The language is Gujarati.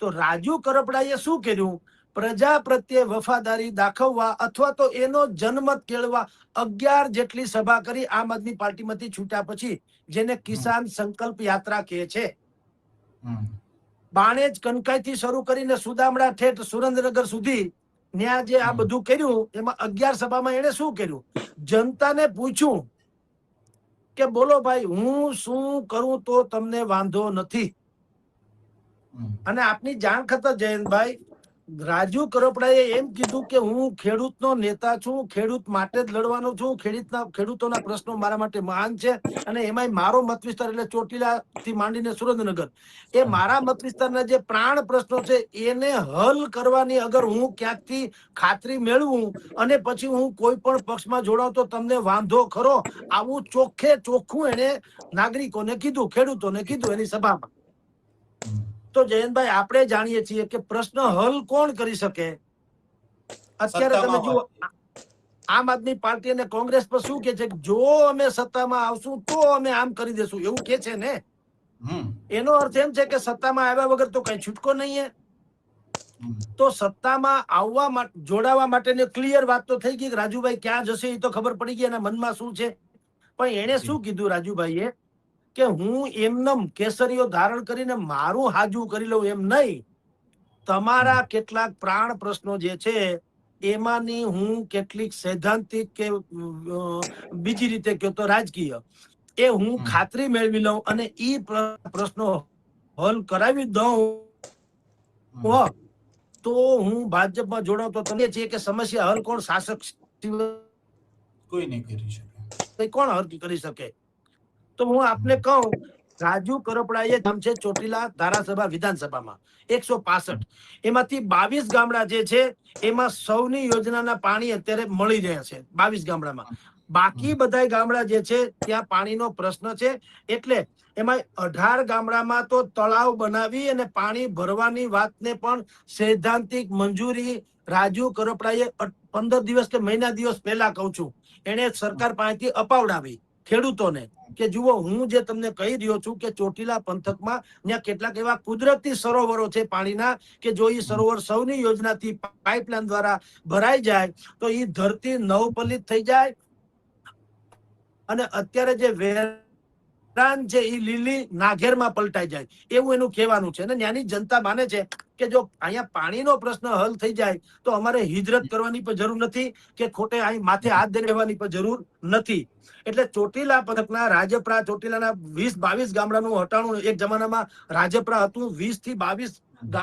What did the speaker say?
તો રાજુ કરપડાએ શું કર્યું? પ્રજા પ્રત્યે વફાદારી દાખવવા અથવા તો એનો જનમત કેળવા 11 જેટલી સભા કરી આમ આદમી પાર્ટીમાંથી છૂટ્યા પછી, જેને કિસાન સંકલ્પ યાત્રા કહે છે. બાણેજ કનકાઈથી શરૂ કરીને સુદામડા ઠેઠ સુરેન્દ્રનગર સુધી ત્યાં જે આ બધું કર્યું, એમાં 11 સભામાં એને શું કર્યું? જનતાને પૂછ્યું કે બોલો ભાઈ, હું શું કરું તો તમને વાંધો નથી. અને આપની જાણ ખાતર જયંતભાઈ, રાજુ કરપડાએ એમ કીધું કે હું ખેડૂતનો નેતા છું, ખેડૂત માટે જ લડવાનો છું, ખેડૂતોના પ્રશ્નો મારા માટે મહાન છે, અને એમાંય મારો મત વિસ્તાર એટલે ચોટીલા થી માંડીને સુરેન્દ્રનગર, એ મારા મત વિસ્તારના જે પ્રાણ પ્રશ્નો છે એને હલ કરવાની અગર હું ક્યાંકથી ખાતરી મેળવું અને પછી હું કોઈ પણ પક્ષમાં જોડાઉં તો તમને વાંધો ખરો, આવું ચોખ્ખું એને નાગરિકોને કીધું, ખેડૂતોને કીધું એની સભામાં. તો જયંતભાઈ, આપણે જાણીએ છીએ કે પ્રશ્ન હલ કોણ કરી શકે? અત્યારે તમે જુઓ, આમ આદમી પાર્ટી અને કોંગ્રેસ પર શું કે છે? જો અમે સત્તામાં આવશું તો અમે આમ કરી દેશું, એવું કે છે ને. એનો અર્થ એમ છે કે સત્તામાં આવ્યા વગર તો કઈ છૂટકો નહીં. તો સત્તામાં આવવા માટે, જોડાવા માટેની ક્લિયર વાત તો થઈ ગઈ કે રાજુભાઈ ક્યાં જશે એ તો ખબર પડી ગઈ, એના મનમાં શું છે. પણ એને શું કીધું રાજુભાઈએ કે હું એમનેમ કેસરીઓ ધારણ કરીને મારું હાજુ કરી લઉં એમ નહીં, તમારા કેટલાક પ્રાણ પ્રશ્નો જે છે એમાંની હું કેટલીક સૈદ્ધાંતિક કે બીજી રીતે કહો તો રાજકીય, એ હું ખાતરી મેળવી લઉં અને ઈ પ્રશ્નો હલ કરાવી દઉં તો હું ભાજપમાં જોડાઉં. તો તમે છીએ કે સમસ્યા હલ કોણ? શાસક કોઈ નહીં કરી શકે. કોણ હલ કરી શકે? તો હું આપને કહું, રાજુ કરપડાએ નામ છે ચોટીલા ધારાસભા વિધાનસભામાં 165, એમાંથી 22 ગામડા જે છે એમાં સૌની યોજનાના પાણી અત્યારે મળી રહ્યા છે 22 ગામડામાં. બાકી બધા ગામડા જે છે ત્યાં પાણીનો પ્રશ્ન છે, એટલે એમાં 18 ગામડામાં તો તળાવ બનાવી અને પાણી ભરવાની વાતને પણ સૈદ્ધાંતિક મંજૂરી રાજુ કરપડાએ 15 દિવસ કે મહિના દિવસ પહેલા કહું છું એને સરકાર પાસેથી અપાવડાવી ખેડૂતોને કે જુઓ, હું જે તમને કહી રહ્યો છું કે ચોટીલા પંથકમાં ત્યાં કેટલાક એવા કુદરતી સરોવરો છે પાણીના કે જો એ સરોવર સૌની યોજનાથી પાઇપલાઇન દ્વારા ભરાઈ જાય તો એ ધરતી નવપલિત થઈ જાય અને અત્યારે જે વેરાન છે એ લીલી નાઘેરમાં પલટાઈ જાય, એવું એનું કહેવાનું છે. અને ત્યાંની જનતા માને છે કે જો અહીંયા પાણીનો પ્રશ્ન હલ થઈ જાય તો અમારે હિજરત કરવાની પણ જરૂર નથી કે ખોટે અહીં માથે હાથ દઈ રહેવાની પણ જરૂર નથી. એટલે ચોટીલા પંથકના રાજપરા, ચોટીલાના 20-22 ગામડાનું હટાણું, એક જમાનામાં રાજપરા હતું 20 થી 22